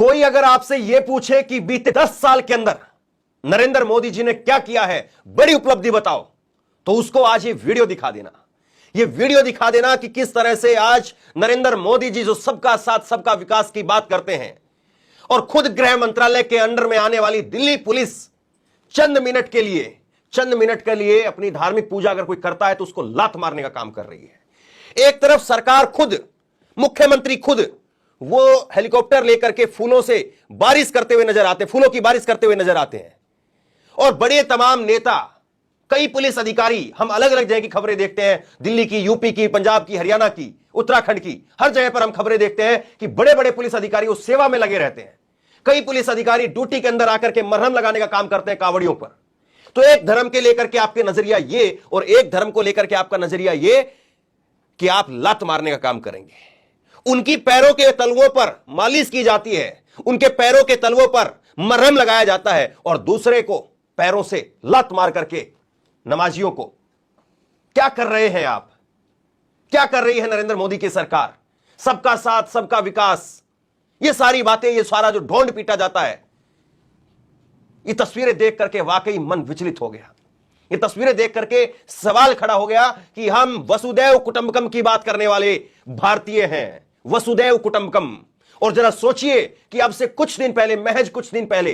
कोई अगर आपसे यह पूछे कि बीते 10 साल के अंदर नरेंद्र मोदी जी ने क्या किया है, बड़ी उपलब्धि बताओ, तो उसको आज ये वीडियो दिखा देना। ये वीडियो दिखा देना कि किस तरह से आज नरेंद्र मोदी जी जो सबका साथ सबका विकास की बात करते हैं और खुद गृह मंत्रालय के अंडर में आने वाली दिल्ली पुलिस चंद मिनट के लिए अपनी धार्मिक पूजा अगर कोई करता है तो उसको लात मारने का काम कर रही है। एक तरफ सरकार खुद, मुख्यमंत्री खुद वो हेलीकॉप्टर लेकर के फूलों से बारिश करते हुए नजर आते हैं, फूलों की बारिश करते हुए नजर आते हैं, और बड़े तमाम नेता, कई पुलिस अधिकारी, हम अलग अलग जगह की खबरें देखते हैं, दिल्ली की, यूपी की, पंजाब की, हरियाणा की, उत्तराखंड की, हर जगह पर हम खबरें देखते हैं कि बड़े बड़े पुलिस अधिकारी उस सेवा में लगे रहते हैं। कई पुलिस अधिकारी ड्यूटी के अंदर आकर के मरहम लगाने का काम करते हैं कांवड़ियों पर। तो एक धर्म के लेकर के आपके नजरिया ये, और एक धर्म को लेकर के आपका नजरिया ये कि आप लात मारने का काम करेंगे। उनकी पैरों के तलवों पर मालिश की जाती है, उनके पैरों के तलवों पर मरहम लगाया जाता है, और दूसरे को पैरों से लात मार करके नमाजियों को क्या कर रहे हैं आप? क्या कर रही है नरेंद्र मोदी की सरकार? सबका साथ सबका विकास, ये सारी बातें, ये सारा जो ढोंड पीटा जाता है, ये तस्वीरें देख करके वाकई मन विचलित हो गया। ये तस्वीरें देख करके सवाल खड़ा हो गया कि हम वसुदैव कुटुंबकम की बात करने वाले भारतीय हैं, वसुदैव कुटुंबकम। और जरा सोचिए कि अब से कुछ दिन पहले, महज कुछ दिन पहले,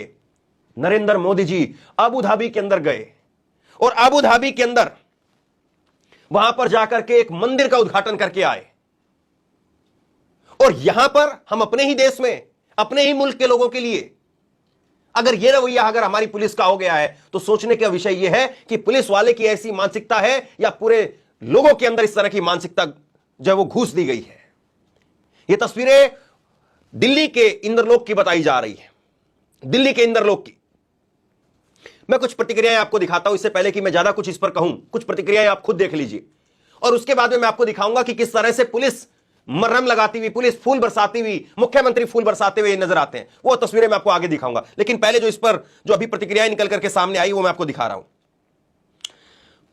नरेंद्र मोदी जी अबू धाबी के अंदर गए, और अबू धाबी के अंदर वहां पर जाकर के एक मंदिर का उद्घाटन करके आए। और यहां पर हम अपने ही देश में, अपने ही मुल्क के लोगों के लिए अगर यह रवैया अगर हमारी पुलिस का हो गया है, तो सोचने का विषय यह है कि पुलिस वाले की ऐसी मानसिकता है या पूरे लोगों के अंदर इस तरह की मानसिकता जो वो घुस दी गई है। यह तस्वीरें दिल्ली के इंद्रलोक की बताई जा रही है, दिल्ली के इंद्रलोक की। मैं कुछ प्रतिक्रियाएं आपको दिखाता हूं, इससे पहले कि मैं ज्यादा कुछ इस पर कहूं, कुछ प्रतिक्रियाएं आप खुद देख लीजिए, और उसके बाद में मैं आपको दिखाऊंगा कि किस तरह से पुलिस मरहम लगाती हुई, पुलिस फूल बरसाती हुई, मुख्यमंत्री फूल बरसाते हुए नजर आते हैं। वो तस्वीरें मैं आपको आगे दिखाऊंगा, लेकिन पहले जो इस पर जो अभी प्रतिक्रियाएं निकल करके सामने आई वो मैं आपको दिखा रहा हूं,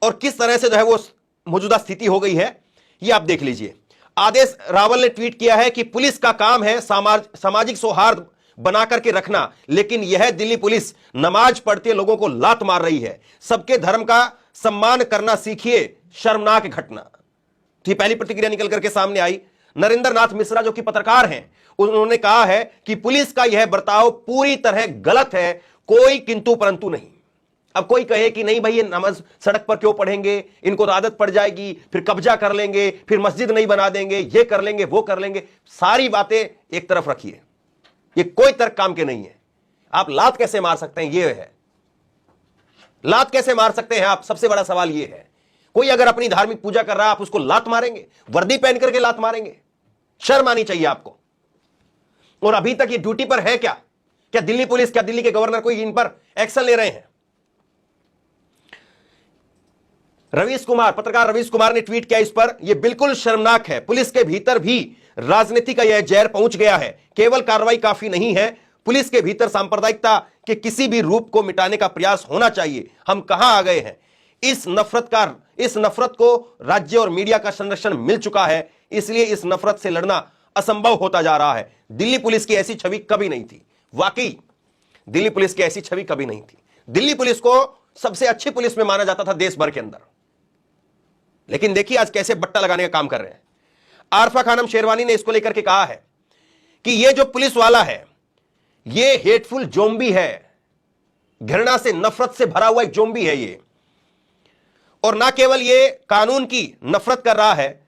और किस तरह से जो है वो मौजूदा स्थिति हो गई है, ये आप देख लीजिए। आदेश रावल ने ट्वीट किया है कि पुलिस का काम है सामाजिक सौहार्द बना करके रखना, लेकिन यह दिल्ली पुलिस नमाज पढ़ते लोगों को लात मार रही है। सबके धर्म का सम्मान करना सीखिए, शर्मनाक घटना। तो ये पहली प्रतिक्रिया निकल करके सामने आई। नरेंद्र नाथ मिश्रा जो कि पत्रकार हैं, उन्होंने कहा है कि पुलिस का यह बर्ताव पूरी तरह गलत है, कोई किंतु परंतु नहीं। अब कोई कहे कि नहीं भाई ये नमाज सड़क पर क्यों पढ़ेंगे, इनको तो आदत पड़ जाएगी, फिर कब्जा कर लेंगे, फिर मस्जिद नहीं बना देंगे, ये कर लेंगे, वो कर लेंगे, सारी बातें एक तरफ रखिए, ये कोई तर्क काम के नहीं है। आप लात कैसे मार सकते हैं, ये है, लात कैसे मार सकते हैं आप, सबसे बड़ा सवाल ये है। कोई अगर अपनी धार्मिक पूजा कर रहा है, आप उसको लात मारेंगे, वर्दी पहन करके लात मारेंगे? शर्म आनी चाहिए आपको। और अभी तक ये ड्यूटी पर है क्या? क्या दिल्ली पुलिस, क्या दिल्ली के गवर्नर कोई इन पर एक्शन ले रहे हैं? रवीश कुमार, पत्रकार रवीश कुमार ने ट्वीट किया इस पर, यह बिल्कुल शर्मनाक है। पुलिस के भीतर भी राजनीति का यह जहर पहुंच गया है। केवल कार्रवाई काफी नहीं है, पुलिस के भीतर सांप्रदायिकता के किसी भी रूप को मिटाने का प्रयास होना चाहिए। हम कहां आ गए हैं? इस नफरत को राज्य और मीडिया का संरक्षण मिल चुका है, इसलिए इस नफरत से लड़ना असंभव होता जा रहा है। दिल्ली पुलिस की ऐसी छवि कभी नहीं थी। वाकई दिल्ली पुलिस की ऐसी छवि कभी नहीं थी। दिल्ली पुलिस को सबसे अच्छी पुलिस में माना जाता था देश भर के अंदर, लेकिन देखिए आज कैसे बट्टा लगाने का काम कर रहे हैं। आरफा खानम शेरवानी ने इसको लेकर के कहा है कि ये जो पुलिस वाला है, ये हेटफुल जोम्बी है, घृणा से, नफरत से भरा हुआ एक जोम्बी है ये। और ना केवल ये कानून की नफरत कर रहा है,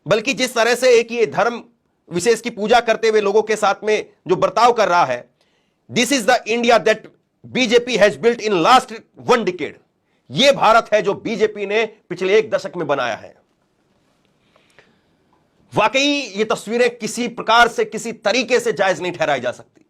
बल्कि जिस तरह से एक ये धर्म विशेष की पूजा करते हुए लोगों के साथ में जो बर्ताव कर रहा है, this is the India that BJP has built in last 1 decade. ये भारत है जो बीजेपी ने पिछले 1 दशक में बनाया है। वाकई ये तस्वीरें किसी प्रकार से, किसी तरीके से जायज नहीं ठहराई जा सकती।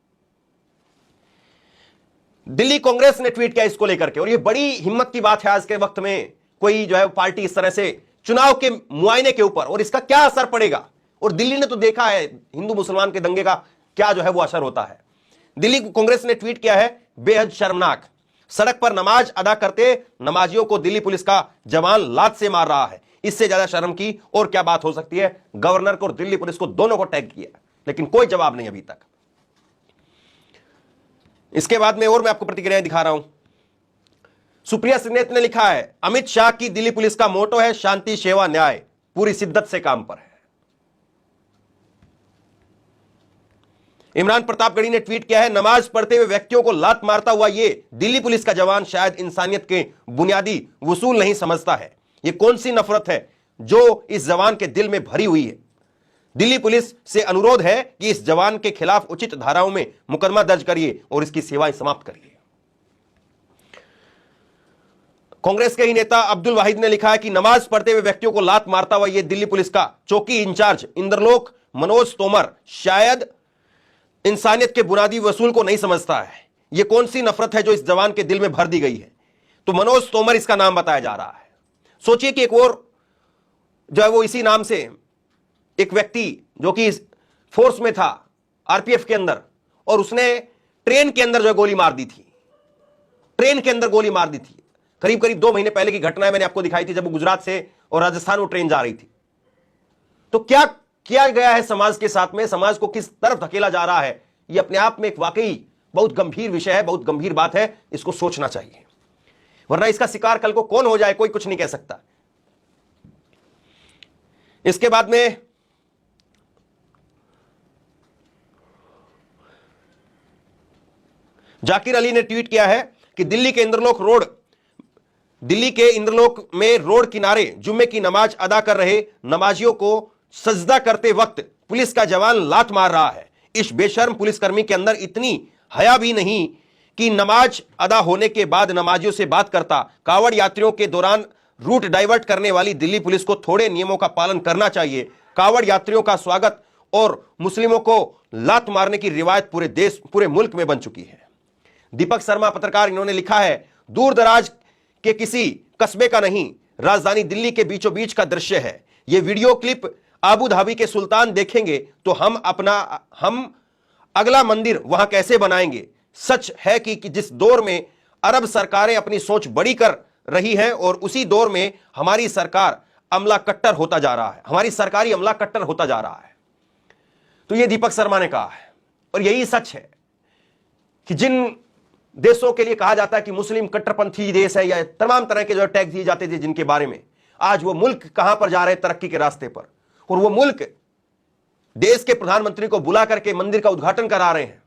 दिल्ली कांग्रेस ने ट्वीट किया इसको लेकर के, और ये बड़ी हिम्मत की बात है आज के वक्त में कोई जो है पार्टी इस तरह से चुनाव के मुआयने के ऊपर, और इसका क्या असर पड़ेगा। और दिल्ली ने तो देखा है हिंदू मुसलमान के दंगे का क्या जो है वो असर होता है। दिल्ली कांग्रेस ने ट्वीट किया है, बेहद शर्मनाक, सड़क पर नमाज अदा करते नमाजियों को दिल्ली पुलिस का जवान लात से मार रहा है। इससे ज्यादा शर्म की और क्या बात हो सकती है। गवर्नर को और दिल्ली पुलिस को दोनों को टैग किया, लेकिन कोई जवाब नहीं अभी तक। इसके बाद में और मैं आपको प्रतिक्रिया दिखा रहा हूं। सुप्रिया सिन्नेत ने लिखा है, अमित शाह की दिल्ली पुलिस का मोटो है शांति सेवा न्याय, पूरी शिद्दत से काम पर है। इमरान प्रतापगढ़ी ने ट्वीट किया है, नमाज पढ़ते हुए व्यक्तियों को लात मारता हुआ ये दिल्ली पुलिस का जवान शायद इंसानियत के बुनियादी वसूल नहीं समझता है। ये कौन सी नफरत है जो इस जवान के दिल में भरी हुई है। दिल्ली पुलिस से अनुरोध है कि इस जवान के खिलाफ उचित धाराओं में मुकदमा दर्ज करिए और इसकी सेवाएं समाप्त करिए। कांग्रेस के ही नेता अब्दुल वाहिद ने लिखा है कि नमाज पढ़ते हुए व्यक्तियों को लात मारता हुआ यह दिल्ली पुलिस का चौकी इंचार्ज इंद्रलोक मनोज तोमर शायद इंसानियत के बुनियादी वसूल को नहीं समझता है। यह कौन सी नफरत है जो इस जवान के दिल में भर दी गई है। तो मनोज तोमर इसका नाम बताया जा रहा है। सोचिए कि एक और जो है वो इसी नाम से एक व्यक्ति जो कि फोर्स में था आरपीएफ के अंदर, और उसने ट्रेन के अंदर जो है गोली मार दी थी। ट्रेन के अंदर गोली मार दी थी। करीब करीब 2 महीने पहले की घटना है, मैंने आपको दिखाई थी, जब वो गुजरात से और राजस्थान वो ट्रेन जा रही थी। तो क्या किया गया है समाज के साथ में, समाज को किस तरफ धकेला जा रहा है, ये अपने आप में एक वाकई बहुत गंभीर विषय है, बहुत गंभीर बात है। इसको सोचना चाहिए, वरना इसका शिकार कल को कौन हो जाए कोई कुछ नहीं कह सकता। इसके बाद में जाकिर अली ने ट्वीट किया है कि दिल्ली के इंद्रलोक में रोड किनारे जुम्मे की नमाज अदा कर रहे नमाजियों को सजदा करते वक्त पुलिस का जवान लात मार रहा है। इस बेशर्म पुलिसकर्मी के अंदर इतनी हया भी नहीं कि नमाज अदा होने के बाद नमाजियों से बात करता। कावड़ यात्रियों के दौरान रूट डाइवर्ट करने वाली दिल्ली पुलिस को थोड़े नियमों का पालन करना चाहिए। कावड़ यात्रियों का स्वागत और मुस्लिमों को लात मारने की रिवायत पूरे मुल्क में बन चुकी है। दीपक शर्मा पत्रकार, इन्होंने लिखा है, दूर दराज के किसी कस्बे का नहीं, राजधानी दिल्ली के बीचों बीच का दृश्य है। यह वीडियो क्लिप आबू धाबी के सुल्तान देखेंगे तो हम अगला मंदिर वहां कैसे बनाएंगे। सच है कि जिस दौर में अरब सरकारें अपनी सोच बड़ी कर रही हैं और उसी दौर में हमारी सरकार अमला कट्टर होता जा रहा है, हमारी सरकारी अमला कट्टर होता जा रहा है। तो यह दीपक शर्मा ने कहा है, और यही सच है कि जिन देशों के लिए कहा जाता है कि मुस्लिम कट्टरपंथी देश है, या तमाम तरह के जो टैग दिए जाते थे जिनके बारे में, आज वो मुल्क कहां पर जा रहे हैं, तरक्की के रास्ते पर। और वो मुल्क देश के प्रधानमंत्री को बुला करके मंदिर का उद्घाटन करा रहे हैं,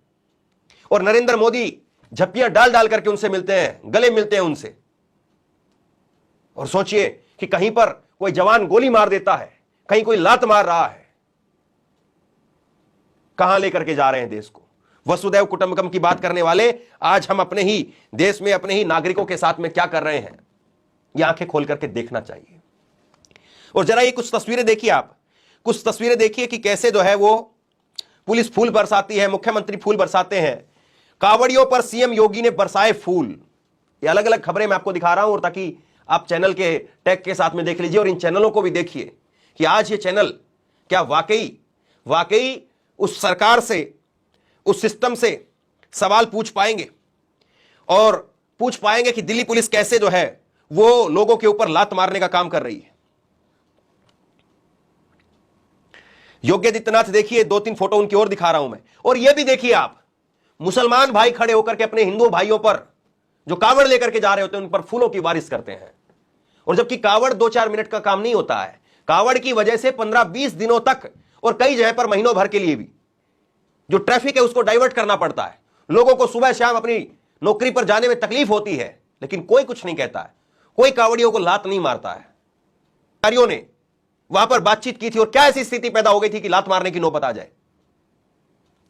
और नरेंद्र मोदी झप्पियां डाल डाल करके उनसे मिलते हैं, गले मिलते हैं उनसे। और सोचिए कि कहीं पर कोई जवान गोली मार देता है, कहीं कोई लात मार रहा है, कहां लेकर के जा रहे हैं देश को। वसुदैव कुटुंबकम की बात करने वाले आज हम अपने ही देश में अपने ही नागरिकों के साथ में क्या कर रहे हैं, ये आंखें खोल करके देखना चाहिए। और जरा ये कुछ तस्वीरें देखिए, आप कुछ तस्वीरें देखिए कि कैसे जो है वो पुलिस फूल बरसाती है, मुख्यमंत्री फूल बरसाते हैं, कावड़ियों पर सीएम योगी ने बरसाए फूल। ये अलग अलग खबरें मैं आपको दिखा रहा हूं, और ताकि आप चैनल के टैग के साथ में देख लीजिए, और इन चैनलों को भी देखिए कि आज ये चैनल क्या वाकई उस सरकार से, उस सिस्टम से सवाल पूछ पाएंगे, और पूछ पाएंगे कि दिल्ली पुलिस कैसे जो है वो लोगों के ऊपर लात मारने का काम कर रही है। योगी आदित्यनाथ देखिए, 2-3 फोटो उनकी ओर दिखा रहा हूं मैं। और यह भी देखिए आप, मुसलमान भाई खड़े होकर के अपने हिंदू भाइयों पर जो कावड़ लेकर के जा रहे होते हैं उन पर फूलों की बारिश करते हैं। और जबकि कावड़ 2-4 मिनट का काम नहीं होता है, कावड़ की वजह से 15-20 दिनों तक और कई जगह पर महीनों भर के लिए भी जो ट्रैफिक है उसको डाइवर्ट करना पड़ता है। लोगों को सुबह शाम अपनी नौकरी पर जाने में तकलीफ होती है, लेकिन कोई कुछ नहीं कहता है, कोई कावड़ियों को लात नहीं मारता है। अधिकारियों ने वहां पर बातचीत की थी, और क्या ऐसी स्थिति पैदा हो गई थी कि लात मारने की नौबत आ जाए।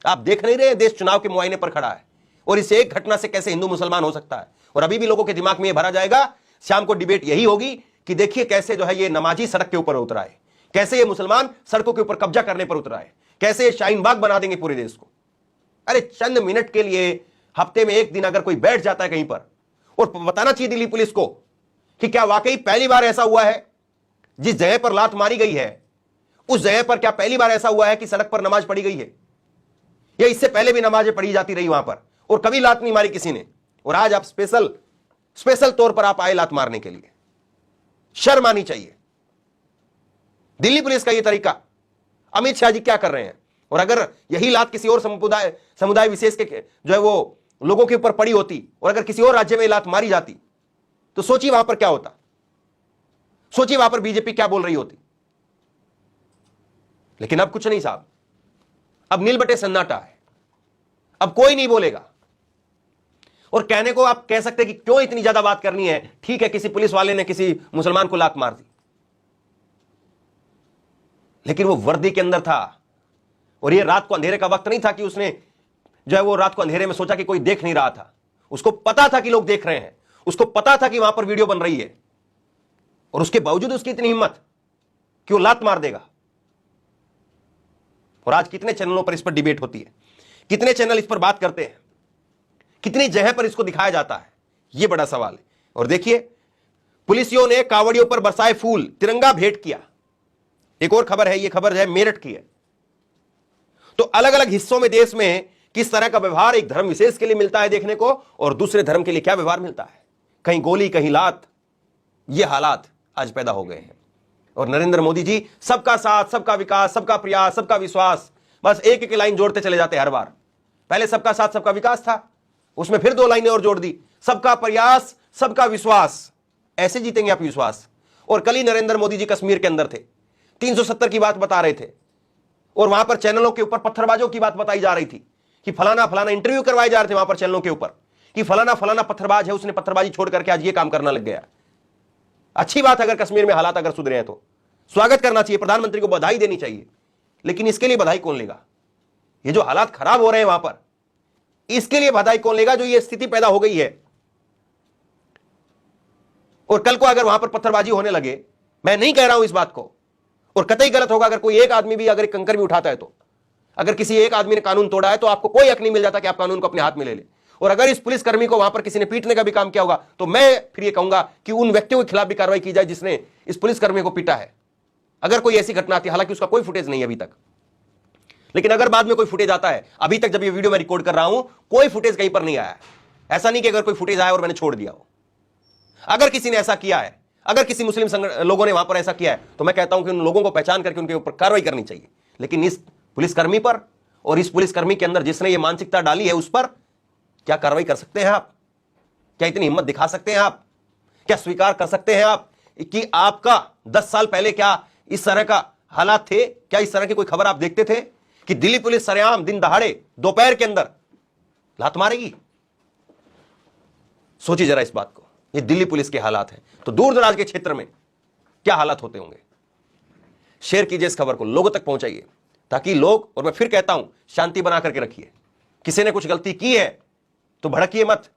आप देख नहीं रहे, देश चुनाव के मुआयने पर खड़ा है, और इस एक घटना से कैसे हिंदू मुसलमान हो सकता है। और अभी भी लोगों के दिमाग में यह भरा जाएगा, शाम को डिबेट यही होगी कि देखिए कैसे जो है ये नमाजी सड़क के ऊपर उतरा है, कैसे ये मुसलमान सड़कों के ऊपर कब्जा करने पर उतरा है, कैसे ये शाहीन बाग बना देंगे पूरे देश को। अरे चंद मिनट के लिए हफ्ते में एक दिन अगर कोई बैठ जाता है कहीं पर, और बताना चाहिए दिल्ली पुलिस को कि क्या वाकई पहली बार ऐसा हुआ है जिस जगह पर लात मारी गई है उस जगह पर क्या पहली बार ऐसा हुआ है कि सड़क पर नमाज पढ़ी गई है, या इससे पहले भी नमाजें पढ़ी जाती रही वहां पर और कभी लात नहीं मारी किसी ने। और आज आप स्पेशल तौर पर आप आए लात मारने के लिए, शर्म आनी चाहिए। दिल्ली पुलिस का यह तरीका, अमित शाह जी क्या कर रहे हैं। और अगर यही लात किसी और समुदाय विशेष के जो है वो लोगों के ऊपर पड़ी होती और अगर किसी और राज्य में लात मारी जाती तो सोचिए वहां पर क्या होता, सोचिए वहां पर बीजेपी क्या बोल रही होती। लेकिन अब कुछ नहीं साहब, अब नील बटे सन्नाटा है, अब कोई नहीं बोलेगा। और कहने को आप कह सकते हैं कि क्यों इतनी ज्यादा बात करनी है, ठीक है किसी पुलिस वाले ने किसी मुसलमान को लात मार दी, लेकिन वो वर्दी के अंदर था और ये रात को अंधेरे का वक्त नहीं था कि उसने जो है वो रात को अंधेरे में सोचा कि कोई देख नहीं रहा था। उसको पता था कि लोग देख रहे हैं, उसको पता था कि वहां पर वीडियो बन रही है, और उसके बावजूद उसकी इतनी हिम्मत कि वो लात मार देगा। और आज कितने चैनलों पर इस पर डिबेट होती है, कितने चैनल इस पर बात करते हैं, कितनी जगह पर इसको दिखाया जाता है, यह बड़ा सवाल है। और देखिए पुलिसियों ने कावड़ियों पर बरसाए फूल, तिरंगा भेंट किया। एक और खबर है, यह खबर है मेरठ की है। तो अलग अलग हिस्सों में देश में किस तरह का व्यवहार एक धर्म विशेष के लिए मिलता है देखने को, और दूसरे धर्म के लिए क्या व्यवहार मिलता है, कहीं गोली कहीं लात, ये हालात आज पैदा हो गए हैं। और नरेंद्र मोदी जी सबका साथ, सबका विकास, सबका प्रयास, सबका विश्वास, बस एक एक लाइन जोड़ते चले जाते हर बार। पहले सबका साथ सबका विकास था, उसमें फिर 2 लाइनें और जोड़ दी, सबका प्रयास सबका विश्वास। ऐसे जीतेंगे आप विश्वास। और कल ही नरेंद्र मोदी जी कश्मीर के अंदर थे, 370 की बात बता रहे थे, और वहां पर चैनलों के ऊपर पत्थरबाजों की बात बताई जा रही थी कि फलाना फलाना इंटरव्यू करवाए जा रहे थे वहां पर चैनलों के ऊपर कि फलाना फलाना पत्थरबाज है, उसने पत्थरबाजी छोड़ करके आज ये काम करना लग गया। अच्छी बात अगर कश्मीर में हालात अगर सुधरे हैं तो स्वागत करना चाहिए, प्रधानमंत्री को बधाई देनी चाहिए। लेकिन इसके लिए बधाई कौन लेगा? ये जो हालात खराब हो रहे हैं वहां पर, इसके लिए बधाई कौन लेगा जो ये स्थिति पैदा हो गई है? और कल को अगर वहां पर पत्थरबाजी होने लगे, मैं नहीं कह रहा हूं इस बात को, और कतई गलत होगा अगर कोई एक आदमी भी अगर कंकर भी उठाता है, तो अगर किसी एक आदमी ने कानून तोड़ा है तो आपको कोई हक नहीं मिल जाता कि आप कानून को अपने हाथ में ले ले। और अगर इस पुलिसकर्मी को वहां पर किसी ने पीटने का भी काम किया होगा तो मैं फिर ये कहूंगा कि उन व्यक्तियों के खिलाफ भी कार्रवाई की जाए जिसने इस पुलिसकर्मी को पीटा है। अगर कोई ऐसी घटना आती है, हालांकि उसका कोई फुटेज नहीं है अभी तक, लेकिन अगर बाद में कोई फुटेज आता है, अभी तक जब ये वीडियो मैं रिकॉर्ड कर रहा हूं कोई फुटेज कहीं पर नहीं आया है। ऐसा नहीं कि अगर कोई फुटेज आया और मैंने छोड़ दिया हो। अगर किसी ने ऐसा किया है, अगर किसी मुस्लिम लोगों ने वहां पर ऐसा किया है, तो मैं कहता हूं कि उन लोगों को पहचान करके उनके ऊपर कार्रवाई करनी चाहिए। लेकिन इस पुलिसकर्मी पर और इस पुलिसकर्मी के अंदर जिसने ये मानसिकता डाली है उस पर क्या कार्रवाई कर सकते हैं आप? क्या इतनी हिम्मत दिखा सकते हैं आप? क्या स्वीकार कर सकते हैं आप कि आपका 10 साल पहले क्या इस तरह का हालात थे? क्या इस तरह की कोई खबर आप देखते थे कि दिल्ली पुलिस सरेआम दिन दहाड़े दोपहर के अंदर लात मारेगी? सोचिए जरा इस बात को। ये दिल्ली पुलिस के हालात हैं, तो दूर दराज के क्षेत्र में क्या हालात होते होंगे? शेयर कीजिए इस खबर को, लोगों तक पहुंचाइए ताकि लोग, और मैं फिर कहता हूं, शांति बना करके रखिए। किसी ने कुछ गलती की है तो भड़किए मत।